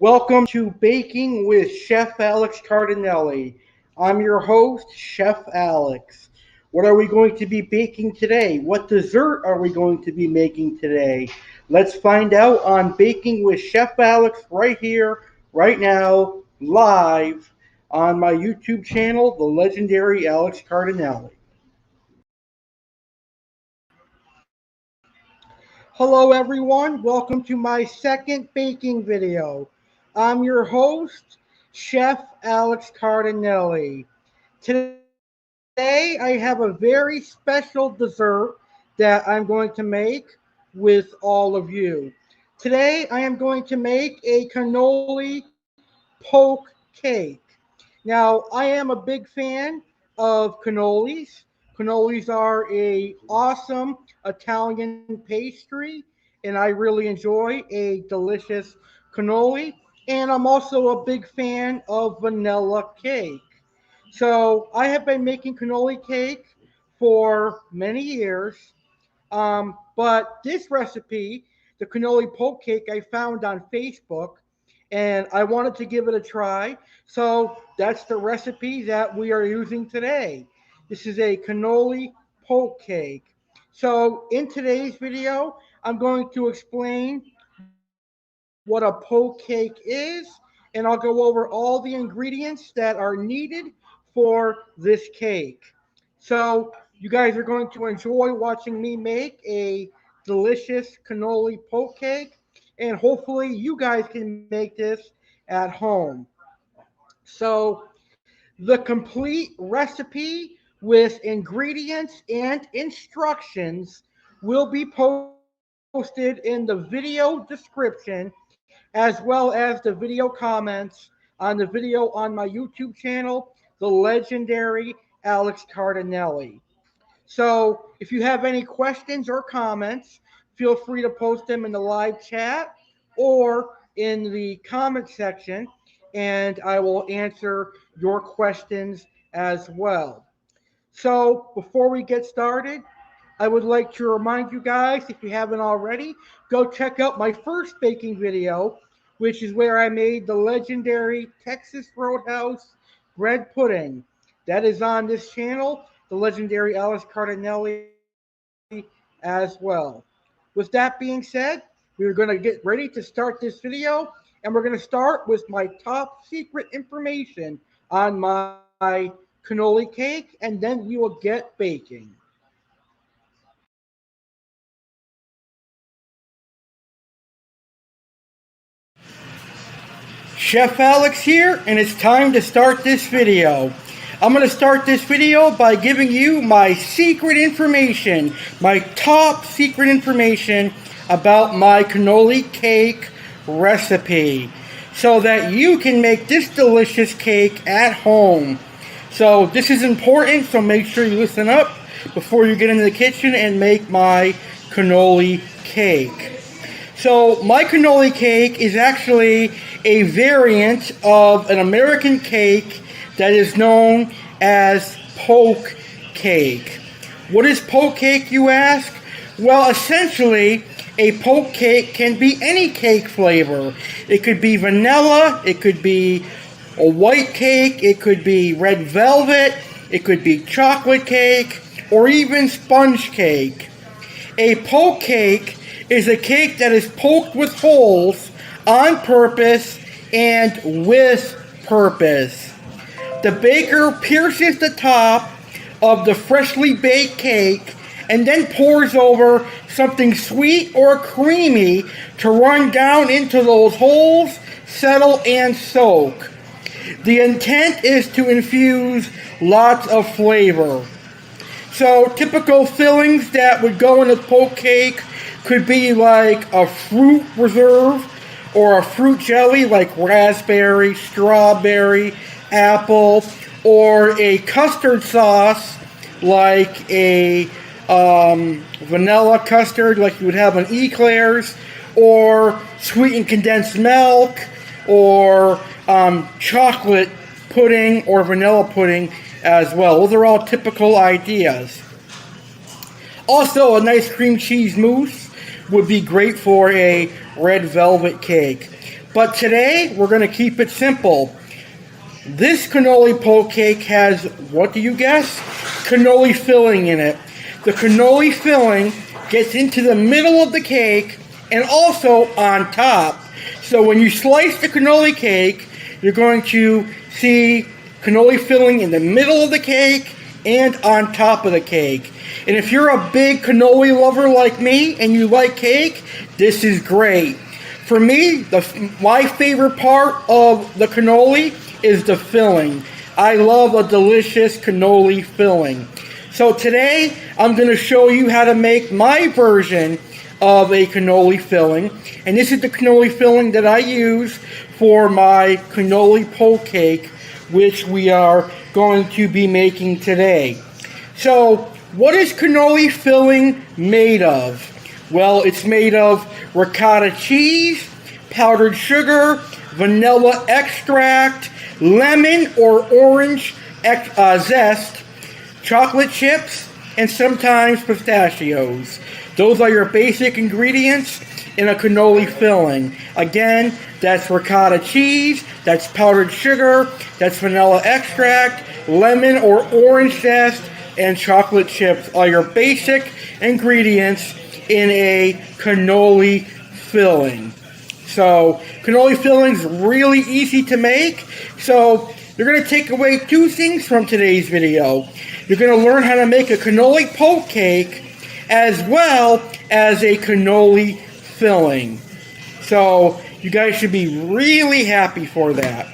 Welcome to Baking with Chef Alex Cardinale. I'm your host, Chef Alex. What are we going to be baking today? What dessert are we going to be making today? Let's find out on Baking with Chef Alex right here, right now, live on my YouTube channel, the legendary Alex Cardinale. Hello everyone, welcome to my second baking video. I'm your host, Chef Alex Cardinale. Today I have a very special dessert that I'm going to make with all of you. Today I am going to make a cannoli poke cake. Now, I am a big fan of cannolis. Cannolis are a awesome Italian pastry, and I really enjoy a delicious cannoli. And I'm also a big fan of vanilla cake. So I have been making cannoli cake for many years. But this recipe, the cannoli poke cake, I found on Facebook, and I wanted to give it a try. So that's the recipe that we are using today. This is a cannoli poke cake. So in today's video, I'm going to explain what a poke cake is, and I'll go over all the ingredients that are needed for this cake. So you guys are going to enjoy watching me make a delicious cannoli poke cake, and hopefully you guys can make this at home. So the complete recipe with ingredients and instructions will be posted in the video description, as well as the video comments on the video on my YouTube channel, the legendary Alex Cardinale. So if you have any questions or comments, feel free to post them in the live chat or in the comment section, and I will answer your questions as well. So before we get started, I would like to remind you guys, if you haven't already, go check out my first baking video, which is where I made the legendary Texas Roadhouse bread pudding. That is on this channel, the legendary Alex Cardinale as well. With that being said, we're going to get ready to start this video, and we're going to start with my top secret information on my cannoli cake, and then we will get baking. Chef Alex here, and it's time to start this video. I'm going to start this video by giving you my secret information, my top secret information about my cannoli cake recipe, so that you can make this delicious cake at home. So this is important, so make sure you listen up before you get into the kitchen and make my cannoli cake. So my cannoli cake is actually a variant of an American cake that is known as poke cake. What is poke cake, you ask? Well, essentially, a poke cake can be any cake flavor. It could be vanilla, it could be a white cake, it could be red velvet, it could be chocolate cake, or even sponge cake. A poke cake is a cake that is poked with holes on purpose and with purpose. The baker pierces the top of the freshly baked cake and then pours over something sweet or creamy to run down into those holes, settle, and soak. The intent is to infuse lots of flavor. So typical fillings that would go in a poke cake could be like a fruit preserve or a fruit jelly like raspberry, strawberry, apple, or a custard sauce like a vanilla custard like you would have on eclairs, or sweetened condensed milk, or chocolate pudding or vanilla pudding as well. Those are all typical ideas. Also, a nice cream cheese mousse would be great for a red velvet cake. But today, we're going to keep it simple. This cannoli poke cake has, what do you guess? Cannoli filling in it. The cannoli filling gets into the middle of the cake and also on top. So when you slice the cannoli cake, you're going to see cannoli filling in the middle of the cake and on top of the cake. And if you're a big cannoli lover like me and you like cake, this is great. For me, my favorite part of the cannoli is the filling. I love a delicious cannoli filling. So today, I'm going to show you how to make my version of a cannoli filling. And this is the cannoli filling that I use for my cannoli poke cake, which we are going to be making today. So, what is cannoli filling made of? Well, it's made of ricotta cheese, powdered sugar, vanilla extract, lemon or orange zest, chocolate chips, and sometimes pistachios. Those are your basic ingredients in a cannoli filling. Again, that's ricotta cheese, that's powdered sugar, that's vanilla extract, lemon or orange zest, and chocolate chips are your basic ingredients in a cannoli filling. So, cannoli filling's really easy to make. So, you're going to take away two things from today's video. You're going to learn how to make a cannoli poke cake as well as a cannoli filling. So, you guys should be really happy for that.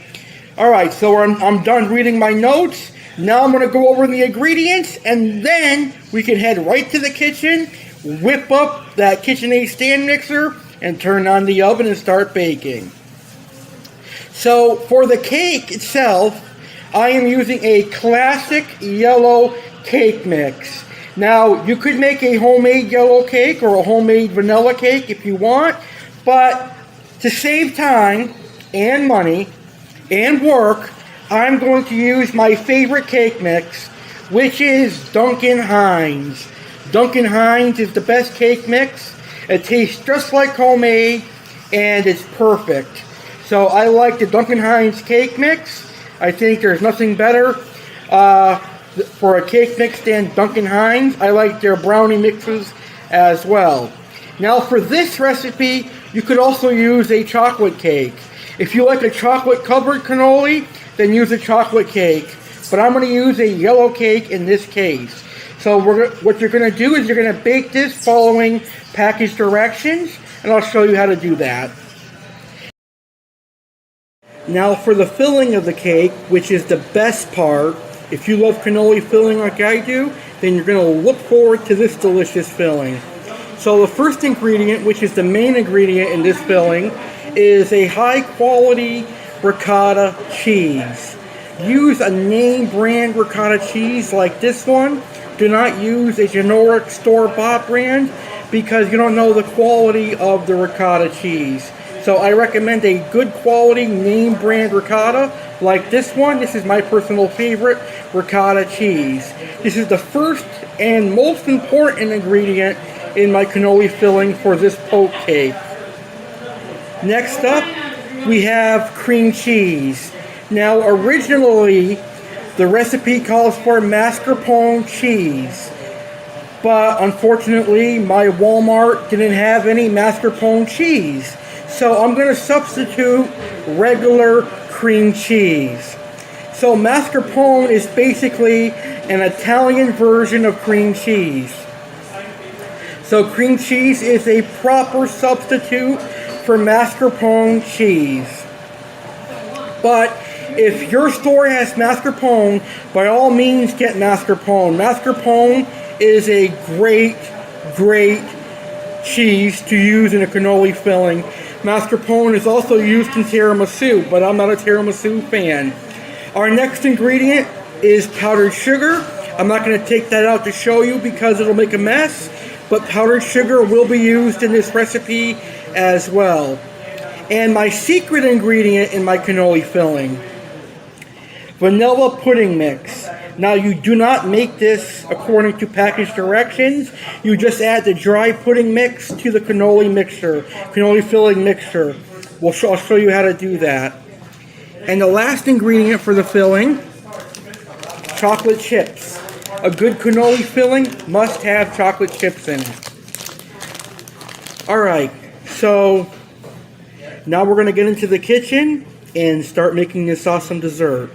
Alright, so I'm done reading my notes. Now I'm going to go over the ingredients, and then we can head right to the kitchen, whip up that KitchenAid stand mixer, and turn on the oven and start baking. So for the cake itself, I am using a classic yellow cake mix. Now, you could make a homemade yellow cake or a homemade vanilla cake if you want, but to save time and money and work, I'm going to use my favorite cake mix, which is Duncan Hines. Duncan Hines is the best cake mix. It tastes just like homemade, and it's perfect. So I like the Duncan Hines cake mix. I think there's nothing better for a cake mix than Duncan Hines. I like their brownie mixes as well. Now for this recipe, you could also use a chocolate cake. If you like a chocolate covered cannoli, then use a chocolate cake. But I'm going to use a yellow cake in this case. So what you're going to do is you're going to bake this following package directions, and I'll show you how to do that. Now for the filling of the cake, which is the best part, if you love cannoli filling like I do, then you're going to look forward to this delicious filling. So the first ingredient, which is the main ingredient in this filling, is a high quality ricotta cheese. Use a name brand ricotta cheese like this one. Do not use a generic store-bought brand because you don't know the quality of the ricotta cheese. So I recommend a good quality name brand ricotta like this one. This is my personal favorite ricotta cheese. This is the first and most important ingredient in my cannoli filling for this poke cake. Next up, we have cream cheese. Now originally, the recipe calls for mascarpone cheese, but unfortunately my Walmart didn't have any mascarpone cheese. So I'm going to substitute regular cream cheese. So mascarpone is basically an Italian version of cream cheese. So cream cheese is a proper substitute for mascarpone cheese. But if your store has mascarpone, by all means get mascarpone. Mascarpone is a great cheese to use in a cannoli filling. Mascarpone is also used in tiramisu, but I'm not a tiramisu fan. Our next ingredient is powdered sugar. I'm not going to take that out to show you because it'll make a mess, but powdered sugar will be used in this recipe as well. And my secret ingredient in my cannoli filling, vanilla pudding mix. Now you do not make this according to package directions. You just add the dry pudding mix to the cannoli mixture, cannoli filling mixture. I'll show you how to do that. And the last ingredient for the filling, chocolate chips. A good cannoli filling must have chocolate chips in it. Alright, so now we're going to get into the kitchen and start making this awesome dessert.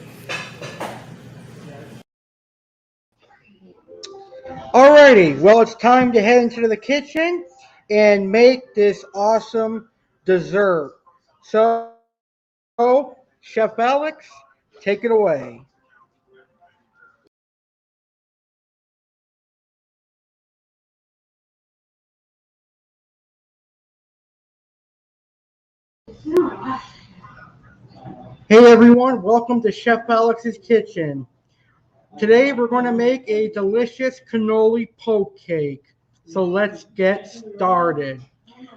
Alrighty, well, it's time to head into the kitchen and make this awesome dessert. So, Chef Alex, take it away. Hey everyone, welcome to Chef Alex's Kitchen. Today we're going to make a delicious cannoli poke cake. So let's get started.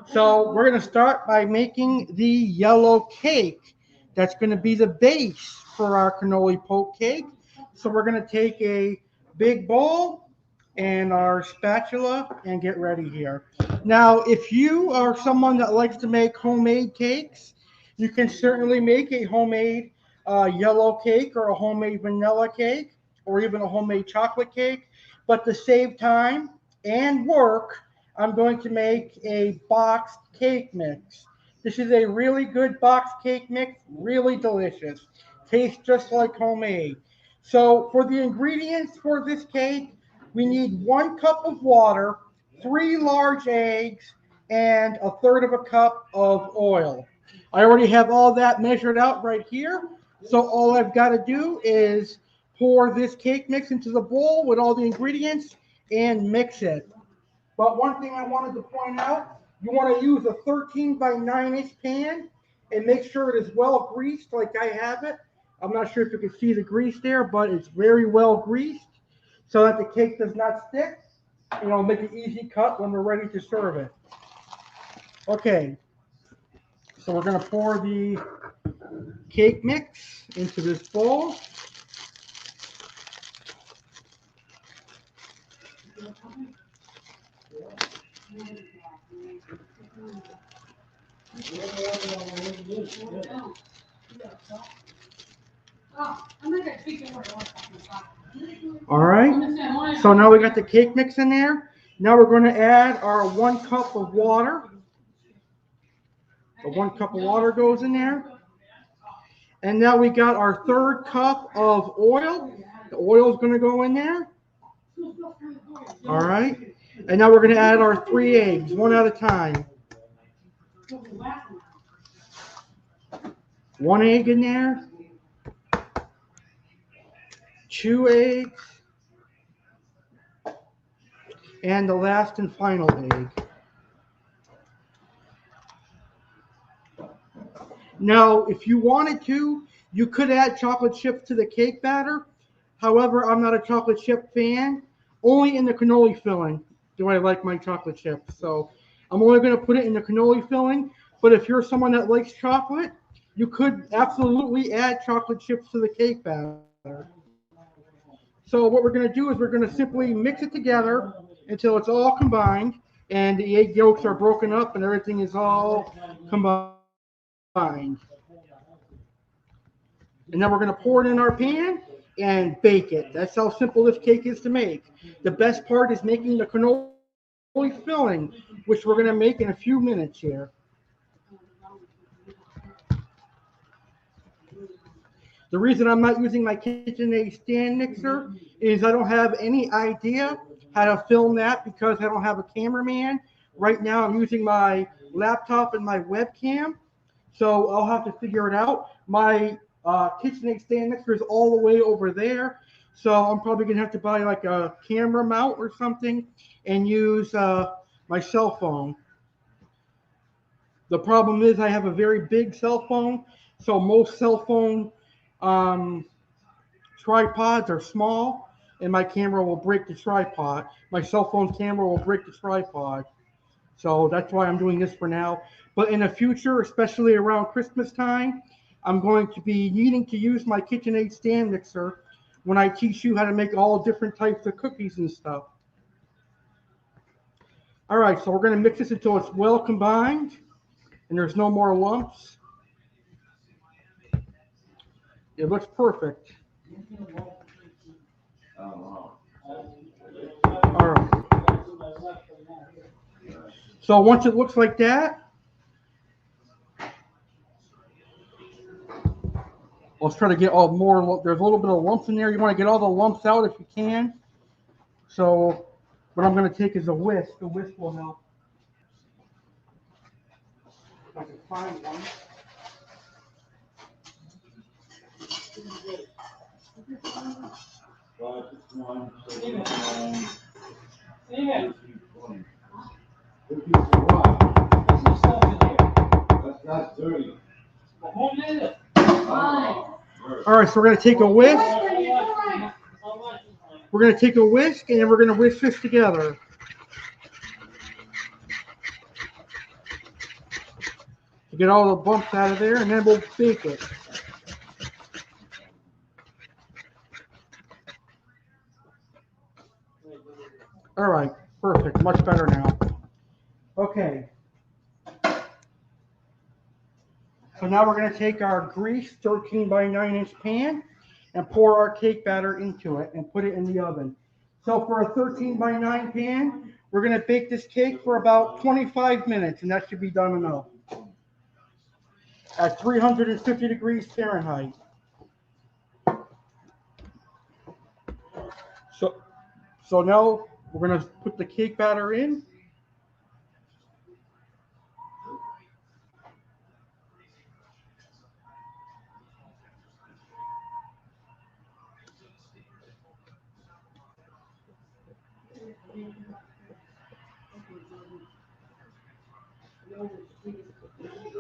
So we're going to start by making the yellow cake. That's going to be the base for our cannoli poke cake. So we're going to take a big bowl and our spatula and get ready here. Now, if you are someone that likes to make homemade cakes, you can certainly make a homemade yellow cake or a homemade vanilla cake or even a homemade chocolate cake. But to save time and work, I'm going to make a boxed cake mix. This is a really good boxed cake mix, really delicious. Tastes just like homemade. So for the ingredients for this cake, we need 1 cup of water, 3 large eggs, and a third of a cup of oil. I already have all that measured out right here. So all I've got to do is pour this cake mix into the bowl with all the ingredients and mix it. But one thing I wanted to point out, you want to use a 13 by 9-inch pan and make sure it is well greased like I have it. I'm not sure if you can see the grease there, but it's very well greased so that the cake does not stick. And it'll make an easy cut when we're ready to serve it. Okay, so we're going to pour the cake mix into this bowl. All right, so now we got the cake mix in there. Now we're going to add our 1 cup of water. The 1 cup of water goes in there. And now we got our third cup of oil. The oil is going to go in there. All right. And now we're going to add our 3 eggs, one at a time. 1 egg in there. 2 eggs. And the last and final egg. Now, if you wanted to, you could add chocolate chips to the cake batter. However, I'm not a chocolate chip fan. Only in the cannoli filling do I like my chocolate chips. So I'm only going to put it in the cannoli filling. But if you're someone that likes chocolate, you could absolutely add chocolate chips to the cake batter. So what we're going to do is we're going to simply mix it together until it's all combined and the egg yolks are broken up and everything is all combined. And then we're going to pour it in our pan and bake it. That's how simple this cake is to make. The best part is making the cannoli filling, which we're going to make in a few minutes here. The reason I'm not using my KitchenAid stand mixer is I don't have any idea how to film that because I don't have a cameraman. Right now I'm using my laptop and my webcam. So I'll have to figure it out. My KitchenAid stand mixer is all the way over there. So I'm probably going to have to buy like a camera mount or something and use my cell phone. The problem is I have a very big cell phone. So most cell phone tripods are small and my camera will break the tripod. My cell phone camera will break the tripod. So that's why I'm doing this for now. But in the future, especially around Christmas time, I'm going to be needing to use my KitchenAid stand mixer when I teach you how to make all different types of cookies and stuff. All right, so we're going to mix this until it's well combined and there's no more lumps. It looks perfect. All right. So once it looks like that, let's try to get all more. There's a little bit of lumps in there. You want to get all the lumps out if you can. So what I'm going to take is a whisk. The whisk will help. If I can find one. All right, so we're going to take a whisk. We're going to take a whisk and then we're going to whisk this together. To get all the bumps out of there, and then we'll bake it. All right, perfect, much better now. Okay. So now we're going to take our greased 13 by 9 inch pan and pour our cake batter into it and put it in the oven. So for a 13 by 9 pan, we're going to bake this cake for about 25 minutes, and that should be done enough. At 350 degrees Fahrenheit. So now we're going to put the cake batter in.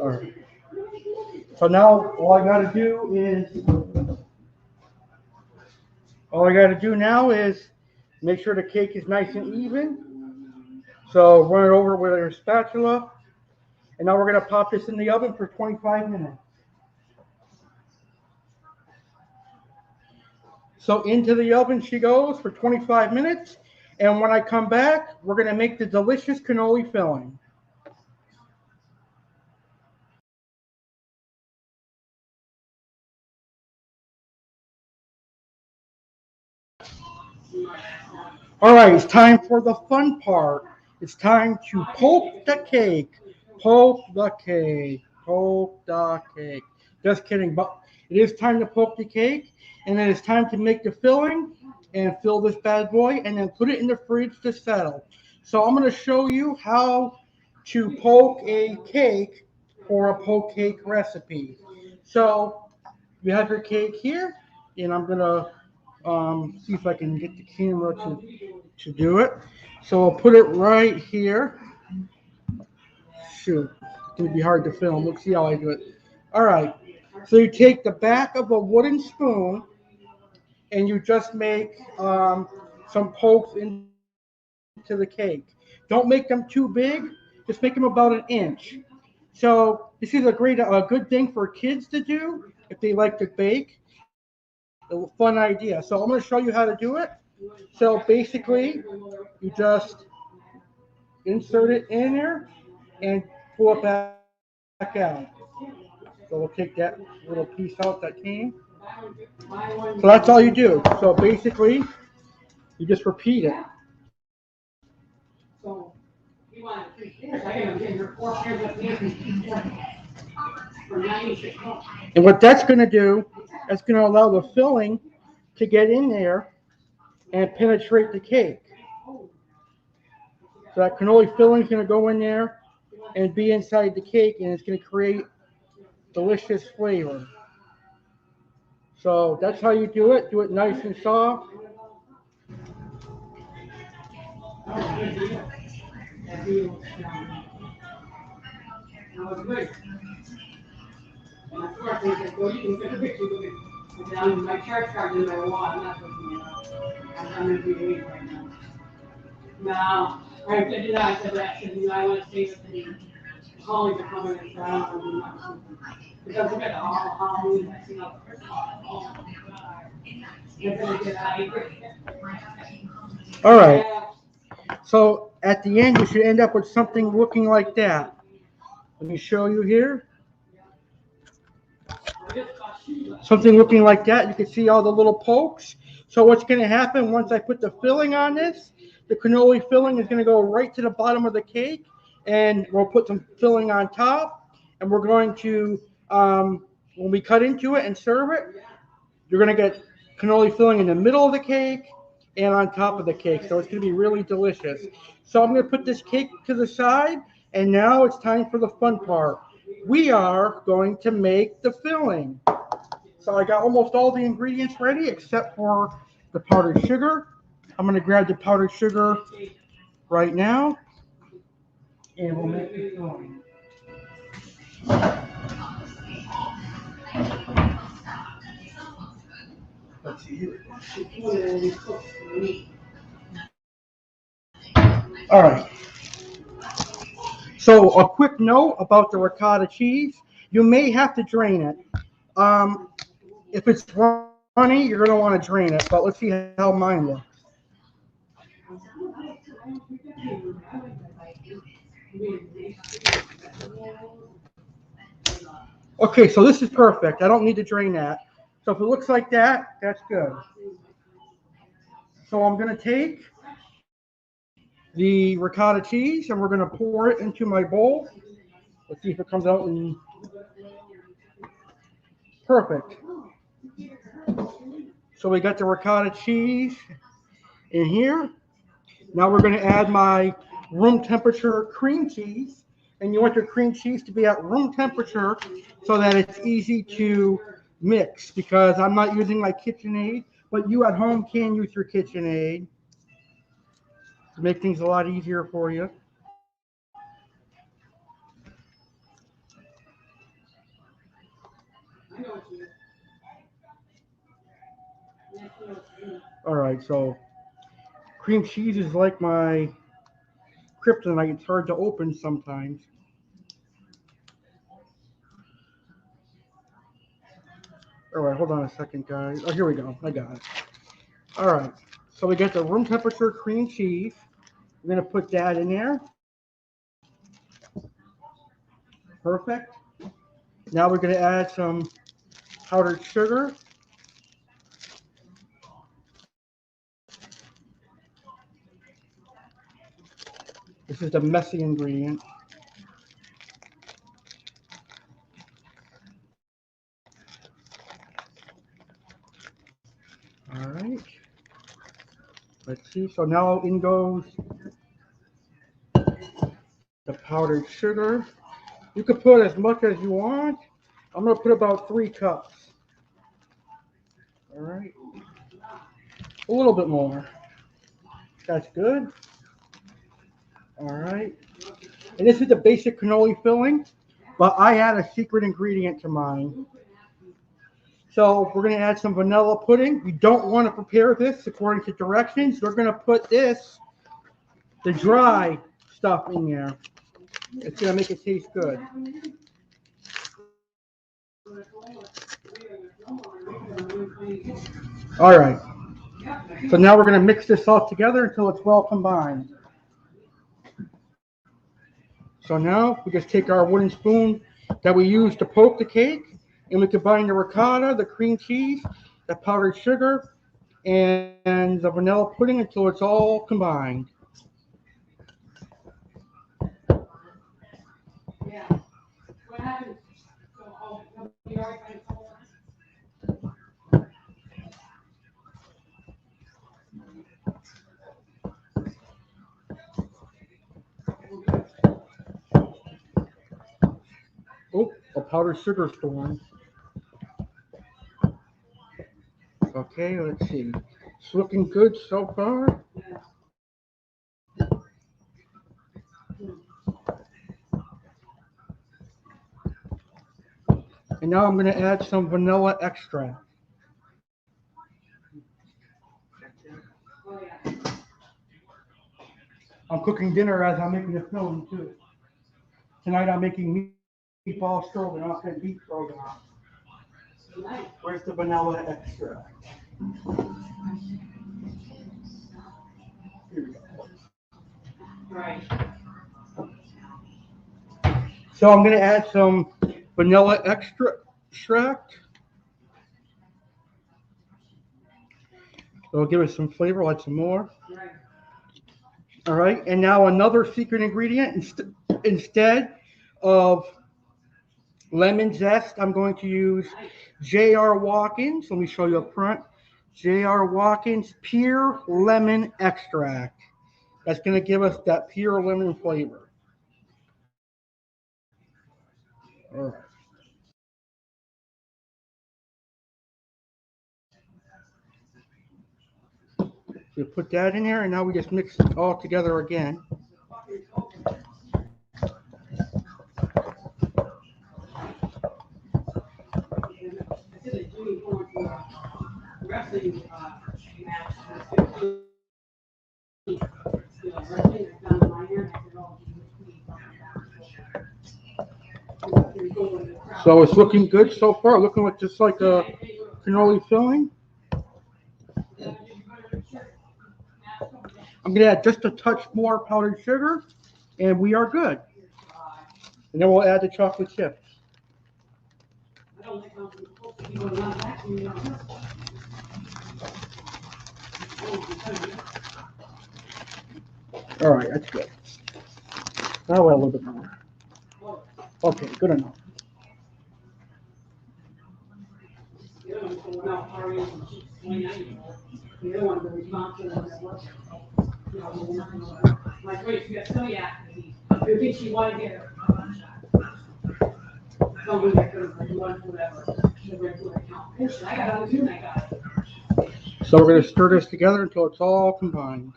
All right. So now all I got to do is make sure the cake is nice and even. So run it over with your spatula. And now we're going to pop this in the oven for 25 minutes. So into the oven she goes for 25 minutes. And when I come back, we're going to make the delicious cannoli filling. All right, it's time for the fun part. It's time to poke the cake. Poke the cake. Poke the cake. Just kidding, but it is time to poke the cake, and then it's time to make the filling and fill this bad boy, and then put it in the fridge to settle. So I'm going to show you how to poke a cake for a poke cake recipe. So you have your cake here, and I'm going to see if I can get the camera to do it. So I'll put it right here. Shoot, it's going to be hard to film. Let's see how I do it. All right. So you take the back of a wooden spoon and you just make some pokes into the cake. Don't make them too big. Just make them about an inch. So this is a good thing for kids to do if they like to bake. A fun idea. So I'm going to show you how to do it. So basically, you just insert it in there and pull it back out. So we'll take that little piece out that came. So that's all you do. So basically, you just repeat it. And what that's going to do, that's going to allow the filling to get in there and penetrate the cake. So that cannoli filling is going to go in there and be inside the cake, and it's going to create delicious flavor. So that's how you do it. Do it nice and soft. All right. So at the end, you should end up with something looking like that. Let me show you here. something looking like that. You can see all the little pokes. So what's going to happen once I put the filling on this, the cannoli filling is going to go right to the bottom of the cake, and we'll put some filling on top, and we're going to, when we cut into it and serve it, you're going to get cannoli filling in the middle of the cake and on top of the cake. So it's going to be really delicious. So I'm going to put this cake to the side, and now it's time for the fun part. We are going to make the filling. So I got almost all the ingredients ready except for the powdered sugar. I'm going to grab the powdered sugar right now, and we'll make the filling. Let's see here. All right. So a quick note about the ricotta cheese. You may have to drain it. If it's runny, you're going to want to drain it, but let's see how mine looks. Okay, so this is perfect. I don't need to drain that. So if it looks like that, that's good. So I'm going to take the ricotta cheese and we're going to pour it into my bowl. Let's see if it comes out in perfect. So we got the ricotta cheese in here. Now we're going to add my room temperature cream cheese. And you want your cream cheese to be at room temperature so that it's easy to mix, because I'm not using my KitchenAid, but you at home can use your KitchenAid to make things a lot easier for you. All right, so cream cheese is like my kryptonite. It's hard to open sometimes. All right, hold on a second, guys. Oh, here we go. I got it. All right, so we got the room temperature cream cheese. We're going to put that in there. Perfect. Now we're going to add some powdered sugar. This is the messy ingredient. All right. Let's see. So now in goes the powdered sugar. You can put as much as you want. I'm going to put about 3 cups. All right. A little bit more. That's good. All right. And this is the basic cannoli filling, but I add a secret ingredient to mine. So we're going to add some vanilla pudding. You don't want to prepare this according to directions. We're going to put this, the dry stuff, in there. It's going to make it taste good. All right. So now we're going to mix this all together until it's well combined. So now we just take our wooden spoon that we use to poke the cake, and we combine the ricotta, the cream cheese, the powdered sugar, and the vanilla pudding until it's all combined. Oh, a powdered sugar formed. Okay, let's see. It's looking good so far. And now I'm going to add some vanilla extract. I'm cooking dinner as I'm making the film too. Tonight I'm making meatball stroganoff and beef stroganoff. Where's the vanilla extract? Here we go. Right. So I'm going to add some vanilla extract. It'll give us some flavor, like some more. All right, and now another secret ingredient. Instead of lemon zest, I'm going to use J.R. Watkins. Let me show you up front. J.R. Watkins Pure Lemon Extract. That's going to give us that pure lemon flavor. All right. So put that in there, and now we just mix it all together again. So it's looking good so far, looking like just like a cannoli filling. I'm gonna add just a touch more powdered sugar, and we are good. And then we'll add the chocolate chips. All right, that's good. Now we'll add a little bit more. Okay, good enough. So we're going to stir this together until it's all combined.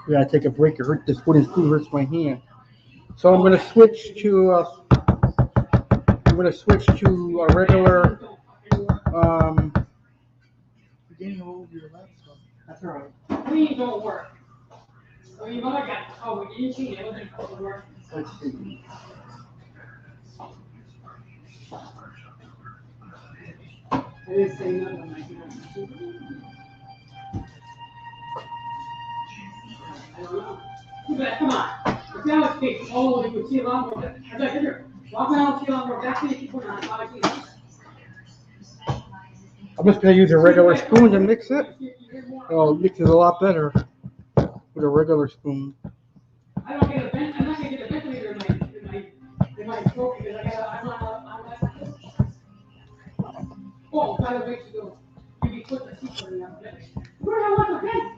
We gotta take a break. This wooden spoon hurts my hand. So I'm gonna switch to a regular. Um, Getting all over your laptop. That's all right. Please don't work. So you might got oh, you see it wasn't work. Let's see. I didn't say nothing like that. Come on. Now it's big. Oh, you can see a lot more. I got here. Walk around, see a lot more. That's it. You put on. I'm just going to use a regular spoon to mix it. Oh, it mixes a lot better with a regular spoon. I don't get a vent. I'm not going to get a ventilator in my throat because I'm oh, by the way, you go. You be put the seat on the where do I want the vent?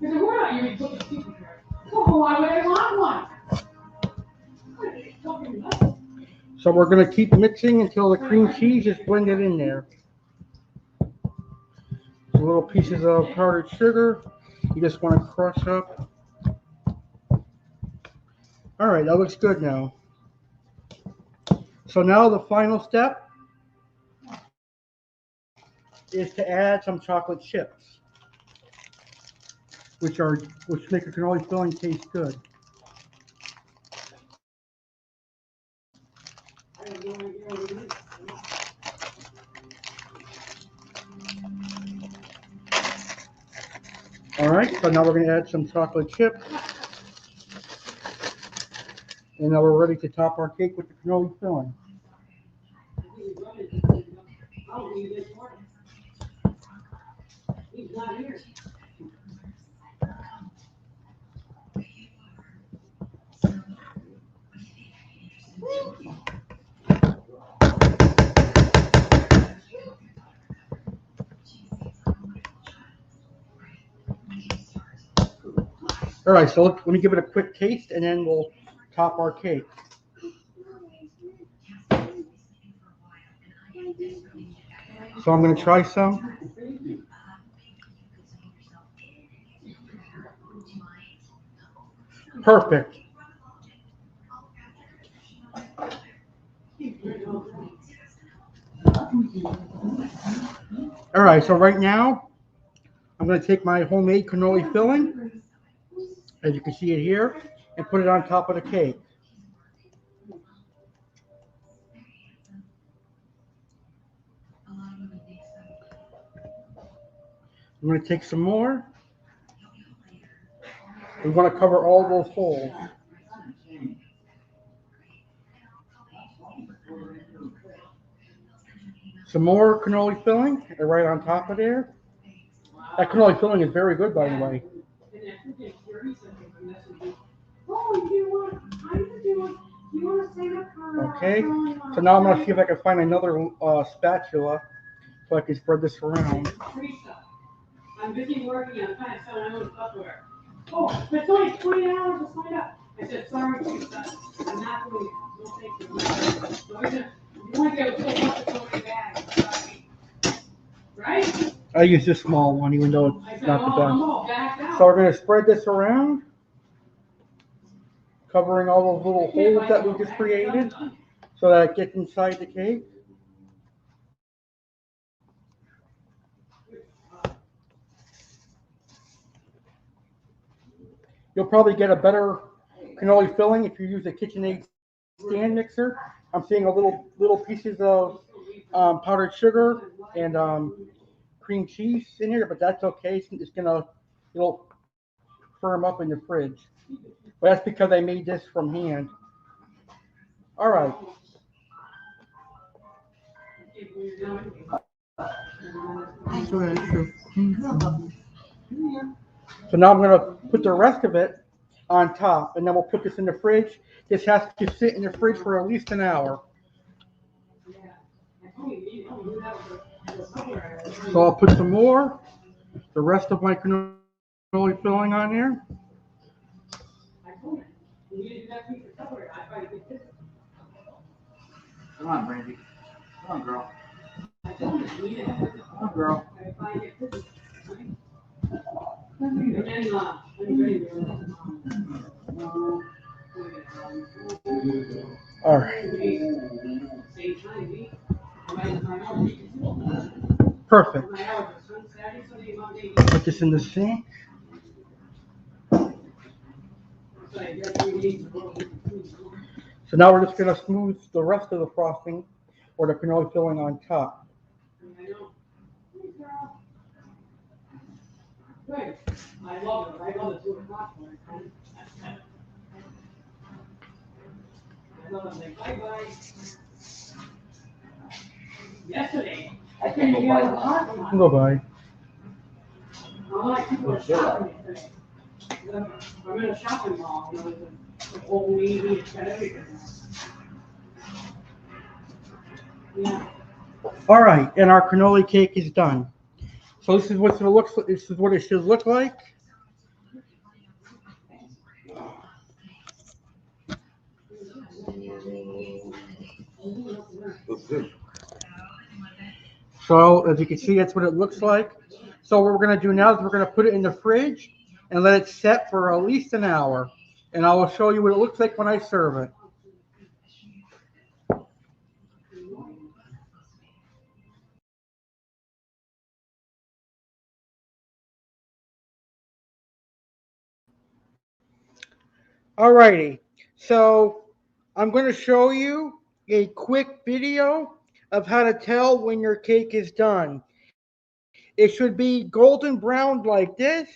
Because where are you put the seat there? Oh, why would I want one? So we're going to keep mixing until the cream cheese is blended in there. Little pieces of powdered sugar. You just want to crush up. All right, that looks good now. So now the final step is to add some chocolate chips, which make a cannoli filling taste good. All right, so now we're going to add some chocolate chips. And now we're ready to top our cake with the cannoli filling. All right, so let me give it a quick taste, and then we'll top our cake. So I'm going to try some. Perfect. All right, so right now, I'm going to take my homemade cannoli filling, as you can see it here, and put it on top of the cake. I'm going to take some more. We want to cover all those holes. Some more cannoli filling right on top of there. That cannoli filling is very good, by the way. Okay, so now I'm going to see if I can find another spatula so I can spread this around. I'm busy working on trying to sell my own software. Oh, but it's only $20 to sign up. I said, sorry, I'm not doing it. No, thank you. So you want to get a so many bags, right? I use this small one, even though it's not the best. So we're going to spread this around, covering all those little holes that we just created, so that it gets inside the cake. You'll probably get a better cannoli filling if you use a KitchenAid stand mixer. I'm seeing a little pieces of powdered sugar and cream cheese in here, but that's okay. It'll firm up in the fridge. But that's because I made this from hand. All right. So now I'm going to put the rest of it on top, and then we'll put this in the fridge. This has to sit in the fridge for at least an hour. So I'll put some more, the rest of my cannoli filling on there. Come on, Brandy. Come on, girl. Come on, girl. All right. Perfect. Put this in the sink. So now we're just going to smooth the rest of the frosting or the cannoli filling on top. I love it. I love it. 2 o'clock. I love it. Like, bye-bye. Yesterday, I can't go buy one. Go by. I like people are shopping today. I'm in a shopping mall, you know, the Old Navy, it's got everything. Yeah. All right, and our cannoli cake is done. So this is what it looks. This is what it should look like. So as you can see, that's what it looks like. So what we're going to do now is we're going to put it in the fridge and let it set for at least an hour. And I will show you what it looks like when I serve it. Alrighty, so I'm going to show you a quick video of how to tell when your cake is done. It should be golden brown like this,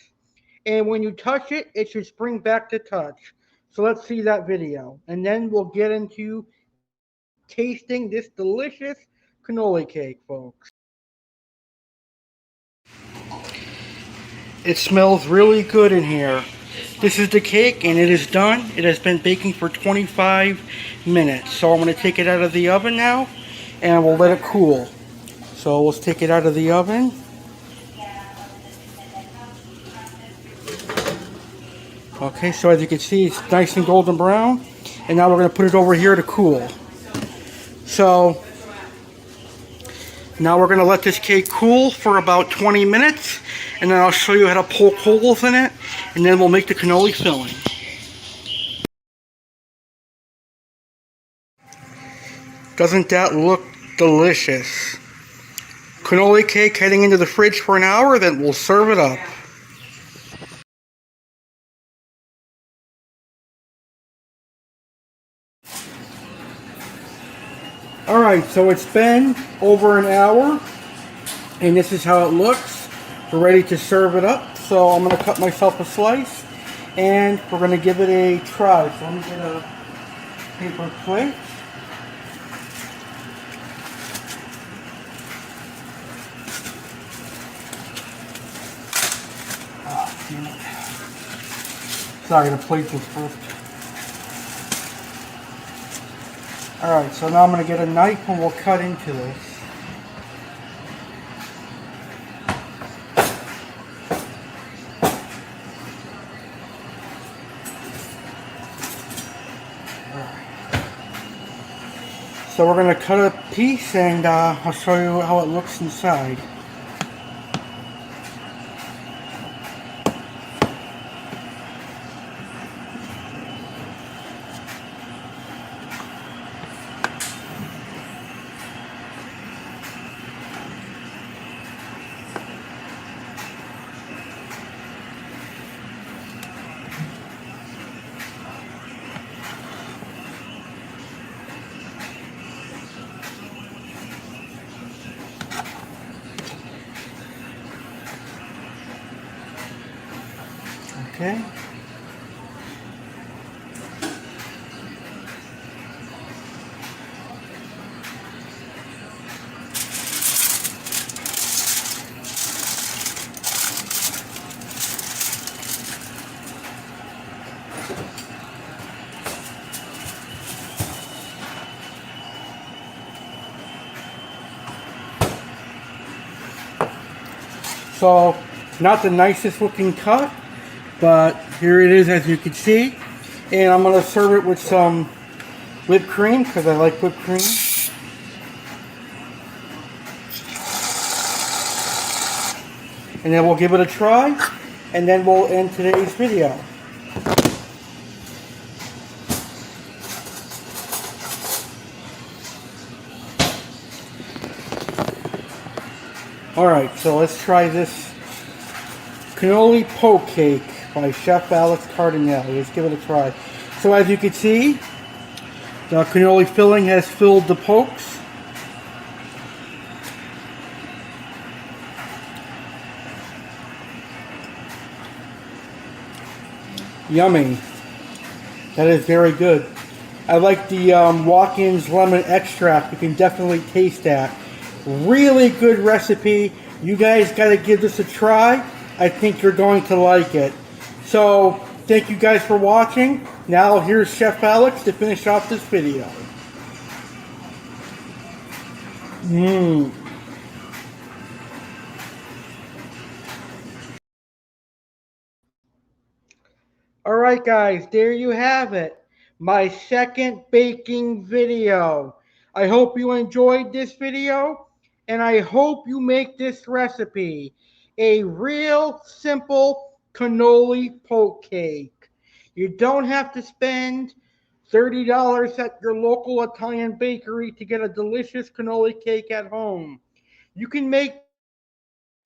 and when you touch it, it should spring back to touch. So let's see that video, and then we'll get into tasting this delicious cannoli cake, folks. It smells really good in here. This is the cake, and it is done. It has been baking for 25 minutes. So I'm going to take it out of the oven now, and we'll let it cool. So let's take it out of the oven. Okay, so as you can see, it's nice and golden brown. And now we're going to put it over here to cool. So now we're going to let this cake cool for about 20 minutes. And then I'll show you how to poke holes in it. And then we'll make the cannoli filling. Doesn't that look delicious? Cannoli cake heading into the fridge for an hour, then we'll serve it up. Alright, so it's been over an hour, and this is how it looks. We're ready to serve it up, so I'm going to cut myself a slice, and we're going to give it a try. So let me get a paper plate. Ah, damn it. Sorry, the plate just first. Alright, so now I'm going to get a knife and we'll cut into this. So we're going to cut a piece and I'll show you how it looks inside. Okay. So, not the nicest looking cut, but here it is as you can see. And I'm going to serve it with some whipped cream because I like whipped cream. And then we'll give it a try and then we'll end today's video. Alright, so let's try this Cannoli Poke Cake by Chef Alex Cardinale. Let's give it a try. So as you can see, the cannoli filling has filled the pokes. Yummy. That is very good. I like the Watkins lemon extract. You can definitely taste that. Really good recipe. You guys got to give this a try. I think you're going to like it. So, thank you guys for watching. Now, here's Chef Alex to finish off this video. Alright guys, there you have it. My second baking video. I hope you enjoyed this video and I hope you make this recipe. A real simple cannoli poke cake. You don't have to spend $30 at your local Italian bakery to get a delicious cannoli cake at home. You can make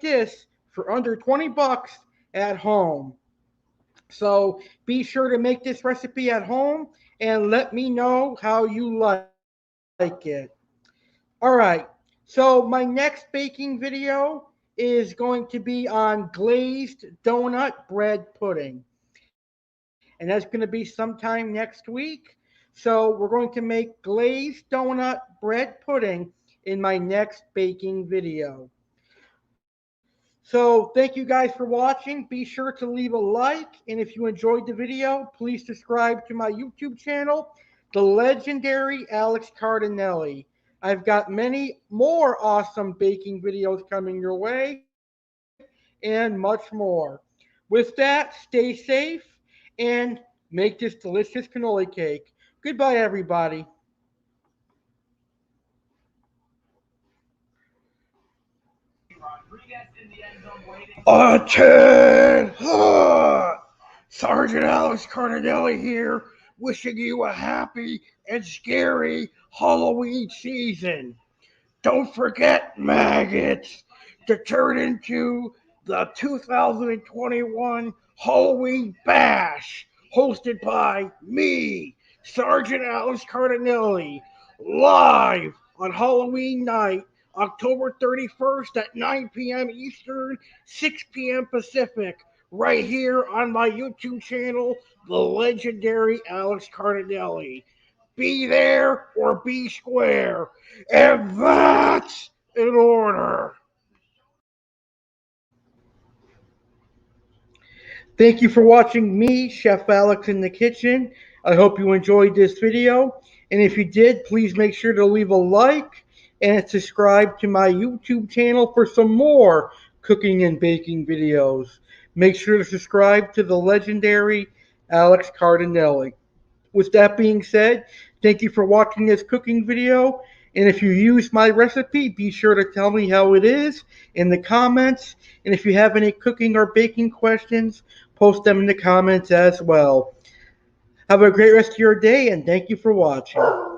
this for under 20 bucks at home. So be sure to make this recipe at home and let me know how you like it. Alright, so my next baking video is going to be on glazed donut bread pudding. And that's going to be sometime next week. So we're going to make glazed donut bread pudding in my next baking video. So thank you guys for watching. Be sure to leave a like. And if you enjoyed the video, please subscribe to my YouTube channel, The Legendary Alex Cardinale. I've got many more awesome baking videos coming your way and much more. With that, stay safe and make this delicious cannoli cake. Goodbye, everybody. Attention! Sergeant Alex Cardinale here, wishing you a happy and scary Halloween season. Don't forget, maggots, to turn into the 2021 Halloween Bash, hosted by me, Sergeant Alex Cardinale, live on Halloween night, October 31st at 9 p.m. Eastern, 6 p.m. Pacific, right here on my YouTube channel, the legendary Alex Cardinale. Be there or be square. And that's in order. Thank you for watching me, Chef Alex in the kitchen. I hope you enjoyed this video. And if you did, please make sure to leave a like and subscribe to my YouTube channel for some more cooking and baking videos. Make sure to subscribe to the legendary Alex Cardinale. With that being said, thank you for watching this cooking video. And if you use my recipe, be sure to tell me how it is in the comments. And if you have any cooking or baking questions, post them in the comments as well. Have a great rest of your day, and thank you for watching.